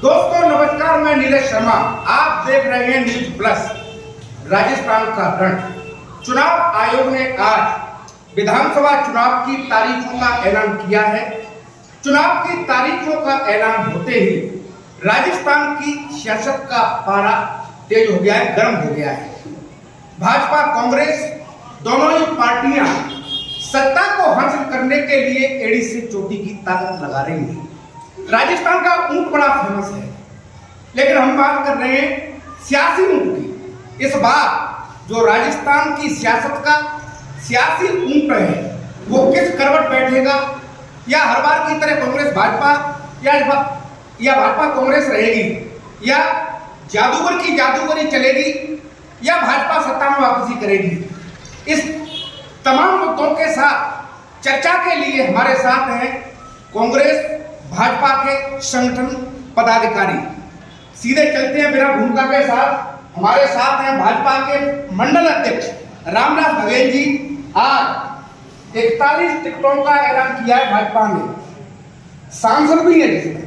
दोस्तों नमस्कार, मैं नीरज शर्मा। आप देख रहे हैं न्यूज प्लस। राजस्थान का रण। चुनाव आयोग ने आज विधानसभा चुनाव की तारीखों का ऐलान किया है। चुनाव की तारीखों का ऐलान होते ही राजस्थान की सियासत का पारा तेज हो गया है, गर्म हो गया है। भाजपा कांग्रेस दोनों ही पार्टियां सत्ता को हासिल करने के लिए एड़ी से चोटी की ताकत लगा रही है। राजस्थान का ऊंट बड़ा फेमस है, लेकिन हम बात कर रहे हैं सियासी ऊंट की। इस बार जो राजस्थान की सियासत का सियासी ऊंट है वो किस करवट बैठेगा, या हर बार की तरह कांग्रेस भाजपा या भाजपा कांग्रेस रहेगी, या जादूगर की जादूगरी चलेगी, या भाजपा सत्ता में वापसी करेगी। इस तमाम मुद्दों के साथ चर्चा के लिए हमारे साथ हैं कांग्रेस भाजपा के संगठन पदाधिकारी। सीधे चलते हैं बिना भूमिका के साथ। हमारे साथ हैं भाजपा के मंडल अध्यक्ष रामदास बघेल जी। आज 41 टिकटों का ऐलान किया है भाजपा ने, सांसद भी है जिसमें।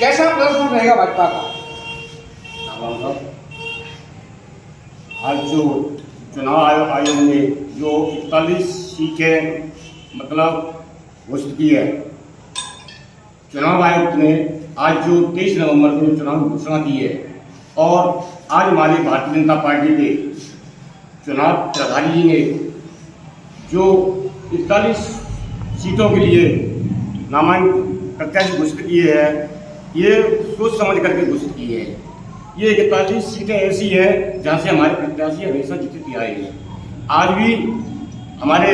कैसा प्रदर्शन रहेगा भाजपा का? आज जो चुनाव आयोग ने जो 41 सीटें घोषित की है, चुनाव आयुक्त ने आज जो 23 नवंबर को चुनाव की घोषणा की है, और आज हमारी भारतीय जनता पार्टी के चुनाव प्रभारी जी ने जो 41 सीटों के लिए नामांकन प्रत्याशी घोषित किए हैं, ये सोच समझ करके घोषित किए हैं। ये 41 सीटें ऐसी हैं जहाँ से हमारे प्रत्याशी हमेशा जीतते आए हैं। आज भी हमारे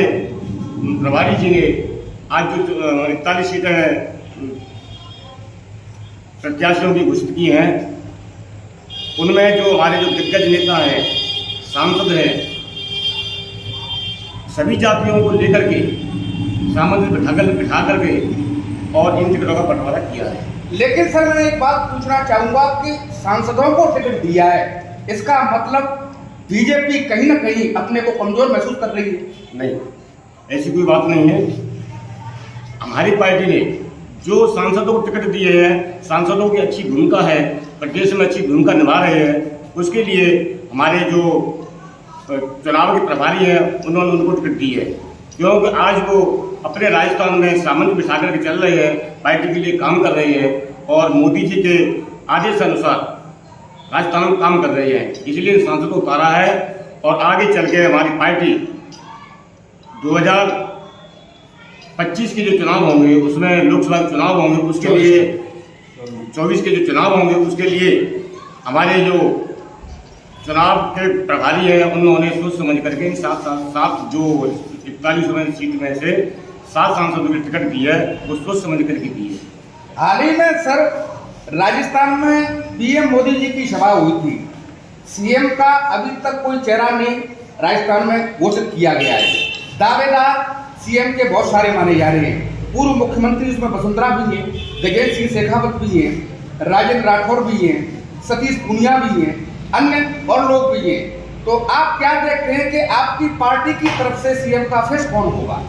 प्रभारी जी ने आज जो 41 सीटें प्रत्याशियों की घोषित की हैं, उनमें जो हमारे जो दिग्गज नेता हैं, सांसद हैं, सभी जातियों को लेकर के सामंजस्य बिठा करके और इन टिकटों का बंटवारा किया है। लेकिन सर, मैं एक बात पूछना चाहूंगा कि सांसदों को टिकट दिया है, इसका मतलब बीजेपी कहीं ना कहीं अपने को कमजोर महसूस कर रही है? नहीं, ऐसी कोई बात नहीं है। हमारी पार्टी ने जो सांसदों को टिकट दिए हैं, सांसदों की अच्छी भूमिका है, प्रदेश में अच्छी भूमिका निभा रहे हैं, उसके लिए हमारे जो चुनाव के प्रभारी हैं उन्होंने उनको टिकट दी है। क्योंकि आज वो अपने राजस्थान में सामंजस्य बिठा करके चल रहे हैं, पार्टी के लिए काम कर रहे हैं, और मोदी जी के आदेश अनुसार राजस्थान में काम कर रहे हैं। इसलिए सांसद को उतारा है, और आगे चल के हमारी पार्टी 2025 के जो चुनाव होंगे, उसमें लोकसभा के चुनाव होंगे, उसके लिए 24 के जो चुनाव होंगे, उसके लिए हमारे जो चुनाव के प्रभारी हैं उन्होंने सोच समझ करके सात जो 41 सीट में से 7 सांसदों की टिकट दी है, वो सोच समझ करके दी है। हाल ही में सर राजस्थान में पीएम मोदी जी की सभा हुई थी। सीएम का अभी तक कोई चेहरा नहीं राजस्थान में घोषित किया गया है। दावेदार सीएम के बहुत सारे माने जा रहे हैं। पूर्व मुख्यमंत्री उसमें वसुंधरा भी है, गजेंद्र सिंह शेखावत भी है, राजेंद्र राठौर भी है, सतीश पूनिया भी है, अन्य और लोग भी हैं। तो आप क्या देखते हैं कि आपकी पार्टी की तरफ से सीएम का फेस कौन होगा?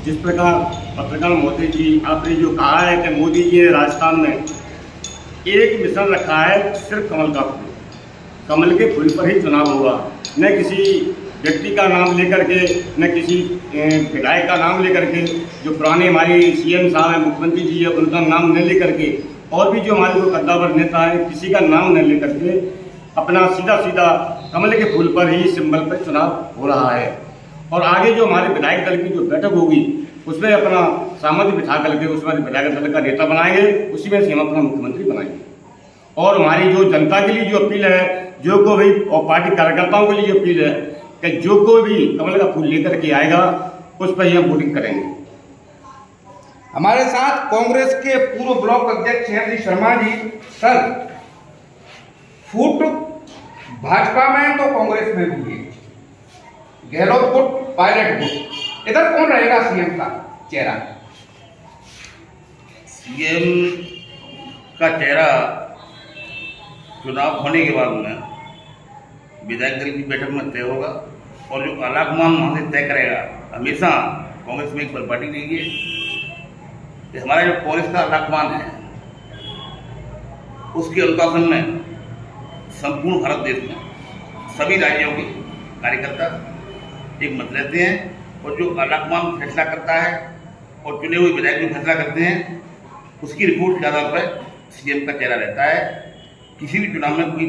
जिस प्रकार पत्रकार मोदी जी आपने जो कहा है कि मोदी जी ने राजस्थान में एक मिशन रखा है, सिर्फ कमल का फूल, कमल के फूल पर ही चुनाव होगा। न किसी व्यक्ति का नाम लेकर के, न किसी विधायक का नाम लेकर के, जो पुराने हमारे सीएम साहब हैं, मुख्यमंत्री जी है, उनका नाम न लेकर के, और भी जो हमारे को कद्दावर नेता है, किसी का नाम न लेकर के, अपना सीधा सीधा कमल के फूल पर ही सिंबल पर चुनाव हो रहा है। और आगे जो हमारे विधायक दल की जो बैठक होगी, उसमें अपना सामंजस्य बिठा करके उसमें विधायक दल का नेता बनाएंगे, उसी में से हम अपना मुख्यमंत्री बनाएंगे। और हमारी जो जनता के लिए जो अपील है, जो को भी, और पार्टी कार्यकर्ताओं के लिए जो अपील है कि जो कोई भी कमल का फूल लेकर के आएगा, उस पर ही हम वोटिंग करेंगे। हमारे साथ कांग्रेस के पूर्व ब्लॉक अध्यक्ष हैं श्री शर्मा जी। सर, फूट भाजपा में तो कांग्रेस में भी है, गहलोत गुट, पायलट गुट, इधर कौन रहेगा सीएम का चेहरा? सीएम का चेहरा चुनाव होने के बाद में विधायक दल की बैठक में तय होगा, और जो आलाकमान वहाँ से तय करेगा। हमेशा कांग्रेस में एक प्रॉपर्टी रही है, हमारा जो कांग्रेस का आलाकमान है उसके अनुशासन में संपूर्ण भारत देश में सभी राज्यों के कार्यकर्ता एक मत रहते हैं और जो आलाकमान फैसला करता है और चुने हुए विधायक जो फैसला करते हैं उसकी रिपोर्ट के आधार पर सीएम का चेहरा रहता है। किसी भी चुनाव में कोई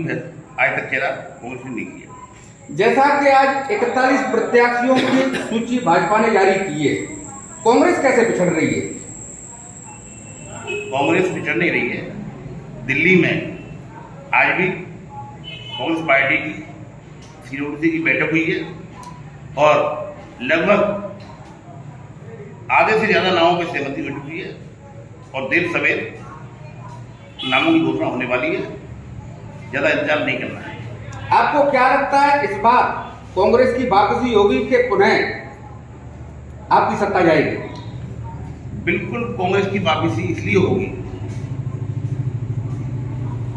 आज तक चेहरा कांग्रेस ने नहीं किया। जैसा कि आज 41 प्रत्याशियों की सूची भाजपा ने जारी की है, कांग्रेस कैसे पिछड़ रही है? कांग्रेस पिछड़ नहीं रही है। दिल्ली में आज भी कांग्रेस पार्टी की सीरोडसी की बैठक हुई है और लगभग आधे से ज्यादा नामों पर सहमति हो चुकी है और देर सवेर नामों की घोषणा होने वाली है। ज्यादा इंतजार नहीं करना है। आपको क्या लगता है इस बार कांग्रेस की वापसी होगी कि पुनः आपकी सत्ता जाएगी? बिल्कुल कांग्रेस की वापसी इसलिए होगी,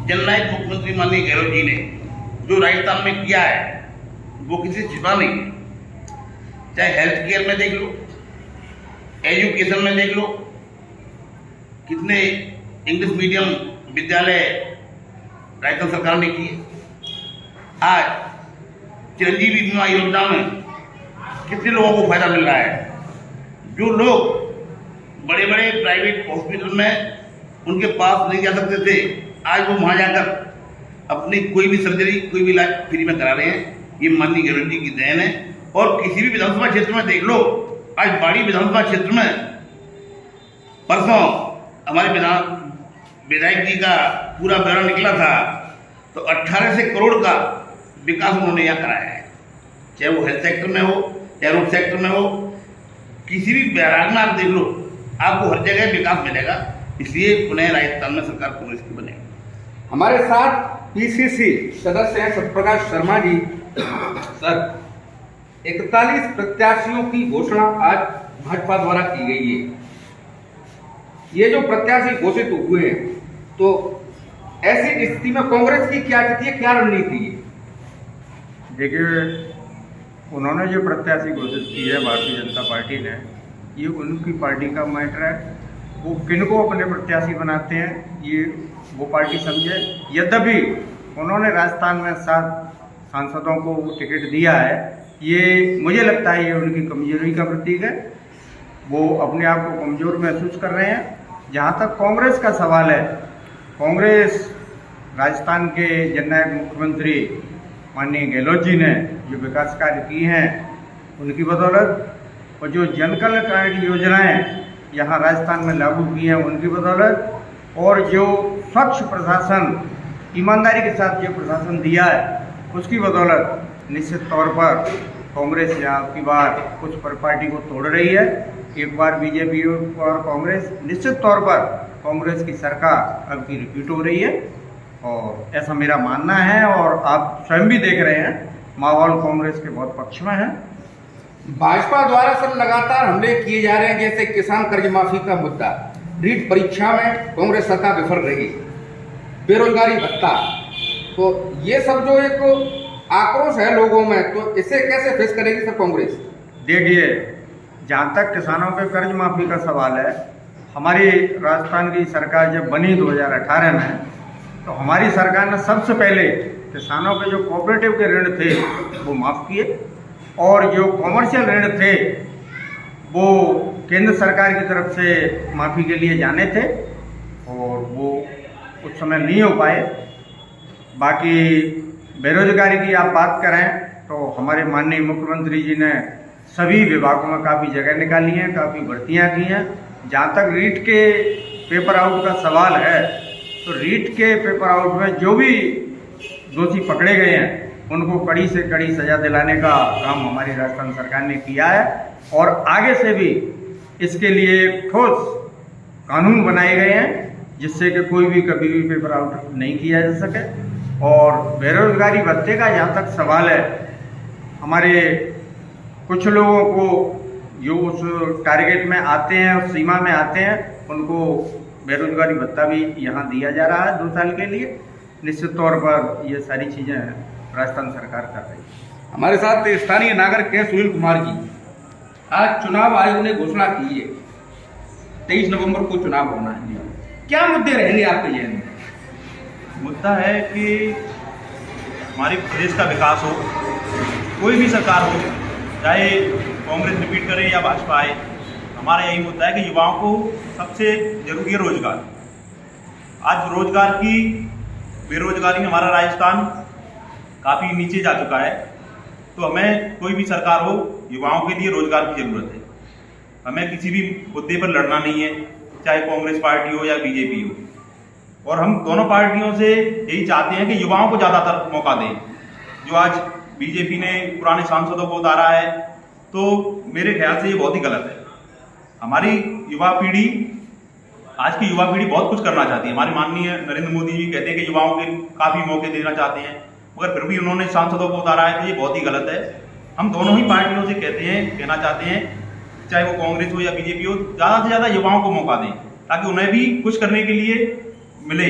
जननायक मुख्यमंत्री माननीय गहलोत जी ने जो राजस्थान में किया है वो किसी से छिपा नहीं है। चाहे हेल्थ केयर में देख लो, एजुकेशन में देख लो, कितने इंग्लिश मीडियम विद्यालय राजस्थान सरकार ने किए। आज चिरंजीवी बीमा योजना में कितने लोगों को फायदा मिल रहा है। जो लोग बड़े बड़े प्राइवेट हॉस्पिटल में उनके पास नहीं जा सकते थे, आज वो वहां जाकर अपनी कोई भी सर्जरी, कोई भी इलाज फ्री में करा रहे हैं। ये माननीय गहलोत जी की देन है। और किसी भी विधानसभा क्षेत्र में देख लो, आज बाड़ी विधानसभा क्षेत्र में परसों हमारे विधायक जी का पूरा ब्यौरा निकला था, तो 18 से करोड़ का विकास उन्होंने यहाँ कराया है। चाहे वो हेल्थ सेक्टर में हो, चाहे रोड सेक्टर में हो, किसी भी बैराग में आप देख लो, आपको हर जगह विकास मिलेगा। इसलिए पुनः राजस्थान में सरकार कांग्रेस की बनेगी। हमारे साथ पीसीसी सदस्य हैं सत्यप्रकाश शर्मा जी। सर, 41 प्रत्याशियों की घोषणा आज भाजपा द्वारा की गई है। ये जो प्रत्याशी घोषित हुए हैं, तो ऐसी स्थिति में कांग्रेस की क्या स्थिति है, क्या रणनीति है? देखिए, उन्होंने जो प्रत्याशी घोषित की है भारतीय जनता पार्टी ने, ये उनकी पार्टी का मैटर है। वो किनको अपने प्रत्याशी बनाते हैं ये वो पार्टी समझे। यद्यपि उन्होंने राजस्थान में 7 सांसदों को टिकट दिया है, ये मुझे लगता है ये उनकी कमजोरी का प्रतीक है। वो अपने आप को कमजोर महसूस कर रहे हैं। जहाँ तक कांग्रेस का सवाल है, कांग्रेस राजस्थान के जननायक मुख्यमंत्री माननीय गहलोत जी ने जो विकास कार्य किए हैं उनकी बदौलत, और जो जन कल्याणकारी योजनाएं यहाँ राजस्थान में लागू की हैं उनकी बदौलत, और जो स्वच्छ प्रशासन, ईमानदारी के साथ जो प्रशासन दिया है उसकी बदौलत निश्चित तौर पर कांग्रेस यहाँ की बार कुछ पार्टी को तोड़ रही है। एक बार बीजेपी और कांग्रेस, निश्चित तौर पर कांग्रेस की सरकार अब की रिपीट हो रही है और ऐसा मेरा मानना है। और आप स्वयं भी देख रहे हैं, माहौल कांग्रेस के बहुत पक्ष में है। भाजपा द्वारा सर लगातार हमले किए जा रहे हैं, जैसे किसान कर्ज माफी का मुद्दा, नीट परीक्षा में कांग्रेस सरकार विफल रही, बेरोजगारी भत्ता, तो ये सब जो एक आक्रोश है लोगों में, तो इसे कैसे फेस करेगी सर कांग्रेस? देखिए, जहाँ तक किसानों के कर्ज माफी का सवाल है, हमारी राजस्थान की सरकार जब बनी 2018 में, तो हमारी सरकार ने सबसे पहले किसानों के जो कोऑपरेटिव के ऋण थे वो माफ़ किए, और जो कॉमर्शियल ऋण थे वो केंद्र सरकार की तरफ से माफ़ी के लिए जाने थे और वो उस समय नहीं हो पाए। बाकी बेरोजगारी की आप बात करें तो हमारे माननीय मुख्यमंत्री जी ने सभी विभागों में काफ़ी जगह निकाली हैं, काफ़ी भर्तियां की हैं। जहाँ तक रीट के पेपर आउट का सवाल है, तो रीट के पेपर आउट में जो भी दोषी पकड़े गए हैं उनको कड़ी से कड़ी सजा दिलाने का काम हमारी राजस्थान सरकार ने किया है, और आगे से भी इसके लिए ठोस कानून बनाए गए हैं जिससे कि कोई भी कभी भी पेपर आउट नहीं किया जा सके। और बेरोजगारी भत्ते का जहाँ तक सवाल है, हमारे कुछ लोगों को जो उस टारगेट में आते हैं, उस सीमा में आते हैं, उनको बेरोजगारी भत्ता भी यहाँ दिया जा रहा है 2 साल के लिए। निश्चित तौर पर ये सारी चीज़ें राजस्थान सरकार कर रही है। हमारे साथ स्थानीय नागरिक हैं सुनील कुमार जी। आज चुनाव आयोग ने घोषणा की है 23 नवंबर को चुनाव होना है, क्या मुद्दे रहेंगे आपके जहन में? मुद्दा है कि हमारे प्रदेश का विकास हो, कोई भी सरकार हो, चाहे कांग्रेस रिपीट करे या भाजपा आए, हमारा यही मुद्दा है कि युवाओं को सबसे जरूरी है रोजगार। आज रोजगार की बेरोजगारी में हमारा राजस्थान काफ़ी नीचे जा चुका है, तो हमें कोई भी सरकार हो, युवाओं के लिए रोजगार की ज़रूरत है। हमें किसी भी मुद्दे पर लड़ना नहीं है, चाहे कांग्रेस पार्टी हो या बीजेपी हो। और हम दोनों पार्टियों से यही चाहते हैं कि युवाओं को ज़्यादातर मौका दें। जो आज बीजेपी ने पुराने सांसदों को उतारा है, तो मेरे ख्याल से ये बहुत ही गलत है। हमारी युवा पीढ़ी, आज की युवा पीढ़ी बहुत कुछ करना चाहती है। हमारे माननीय नरेंद्र मोदी जी कहते हैं कि युवाओं के काफ़ी मौके देना चाहते हैं, मगर फिर भी उन्होंने सांसदों को उतारा है, तो ये बहुत ही गलत है। हम दोनों ही पार्टियों से कहना चाहते हैं, चाहे वो कांग्रेस हो या बीजेपी हो, ज़्यादा से ज़्यादा युवाओं को मौका दें, ताकि उन्हें भी कुछ करने के लिए मिले,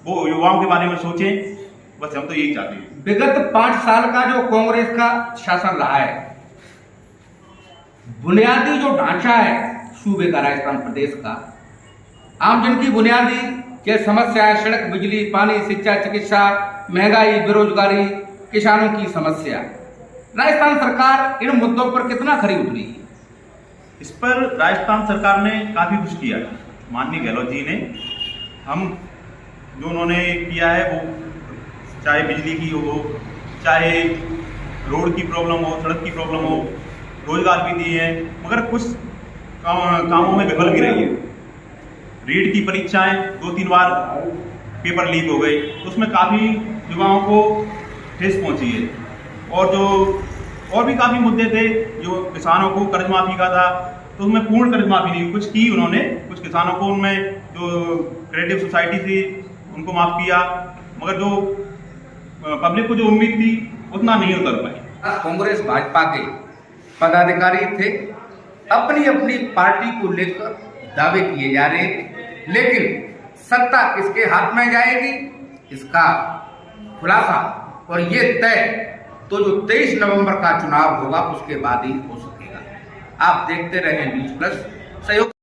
वो युवाओं के बारे में सोचें। बस हम तो यही चाहते हैं। विगत 5 साल का जो कांग्रेस का शासन रहा है, बुनियादी जो ढांचा है सूबे का, राजस्थान प्रदेश का, आमजन की बुनियादी क्या समस्याएं, सड़क, बिजली, पानी, शिक्षा, चिकित्सा, महंगाई, बेरोजगारी, किसानों की समस्या, राजस्थान सरकार इन मुद्दों पर कितना खरी उतरी है? इस पर राजस्थान सरकार ने काफ़ी कुछ किया। माननीय गहलोत जी ने, हम जो उन्होंने किया है, वो चाहे बिजली की हो, चाहे रोड की प्रॉब्लम हो, सड़क की प्रॉब्लम हो, रोजगार भी दिए हैं, मगर कुछ कामों में विफल भी रही है। रीट की परीक्षाएं 2-3 बार पेपर लीक हो गए, तो उसमें काफ़ी युवाओं को ठेस पहुंची है। और भी काफ़ी मुद्दे थे, जो किसानों को कर्ज माफ़ी का था, तो उसमें पूर्ण कर्ज माफ़ी नहीं, कुछ की उन्होंने, कुछ किसानों को उनमें जो क्रेडिट सोसाइटी थी उनको माफ़ किया, मगर जो पब्लिक को जो उम्मीद थी उतना नहीं उतर पाई। कांग्रेस भाजपा के पदाधिकारी थे, अपनी अपनी पार्टी को लेकर दावे किए जा रहे हैं, लेकिन सत्ता किसके हाथ में जाएगी इसका खुलासा और ये तय तो जो 23 नवंबर का चुनाव होगा उसके बाद ही हो सकेगा। आप देखते रहें न्यूज़ प्लस सहयोग।